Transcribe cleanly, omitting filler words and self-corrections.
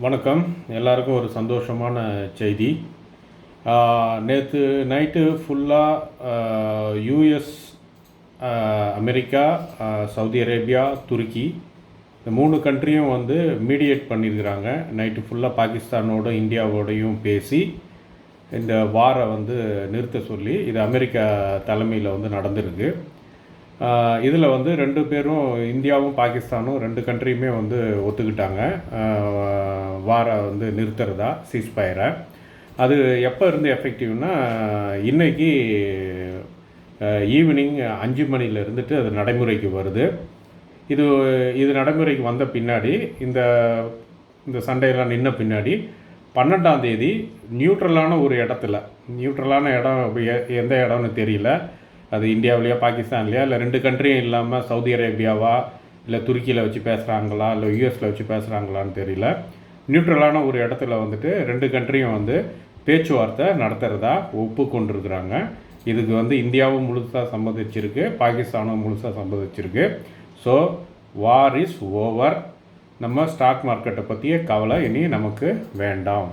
வணக்கம். எல்லாருக்கும் ஒரு சந்தோஷமான செய்தி. நேற்று நைட்டு ஃபுல்லாக யூஎஸ், அமெரிக்கா, சவுதி அரேபியா, துருக்கி இந்த 3 கண்ட்ரியும் வந்து மீடியேட் பண்ணியிருக்கிறாங்க. நைட்டு ஃபுல்லாக பாகிஸ்தானோட இந்தியாவோடையும் பேசி இந்த வாரை வந்து நிறுத்த சொல்லி இது அமெரிக்கா தலைமையில் வந்து நடந்திருக்கு. இதில் வந்து 2 பேரும், இந்தியாவும் பாகிஸ்தானும் 2 கண்ட்ரியுமே வந்து ஒத்துக்கிட்டாங்க வாரை வந்து நிறுத்துறதா, சீஸ்ஃபயரை. அது எப்போ இருந்து எஃபெக்டிவ்னா இன்றைக்கி ஈவினிங் 5 மணியில் இருந்துட்டு அது நடைமுறைக்கு வருது. இது நடைமுறைக்கு வந்த பின்னாடி, இந்த சண்டையெல்லாம் நின்ன பின்னாடி 12ஆம் தேதி நியூட்ரலான ஒரு இடத்துல, நியூட்ரலான இடம் எந்த இடம்னு தெரியல, அது இந்தியாவிலையா பாகிஸ்தான்லையா, இல்லை 2 கண்ட்ரியும் இல்லாமல் சவுதி அரேபியாவா, இல்லை துருக்கியில் வச்சு பேசுகிறாங்களா, இல்லை யூஎஸில் வச்சு பேசுகிறாங்களான்னு தெரியல. நியூட்ரலான ஒரு இடத்துல வந்துட்டு 2 கண்ட்ரியும் வந்து பேச்சுவார்த்தை நடத்துகிறதா ஒப்புக்கொண்டிருக்கிறாங்க. இதுக்கு வந்து இந்தியாவும் முழுசாக சம்மதிச்சிருக்கு, பாகிஸ்தானும் முழுசாக சம்மதிச்சிருக்கு. So war is over. நம்ம ஸ்டாக் மார்க்கெட்டை பற்றிய கவலை இனி நமக்கு வேண்டாம்.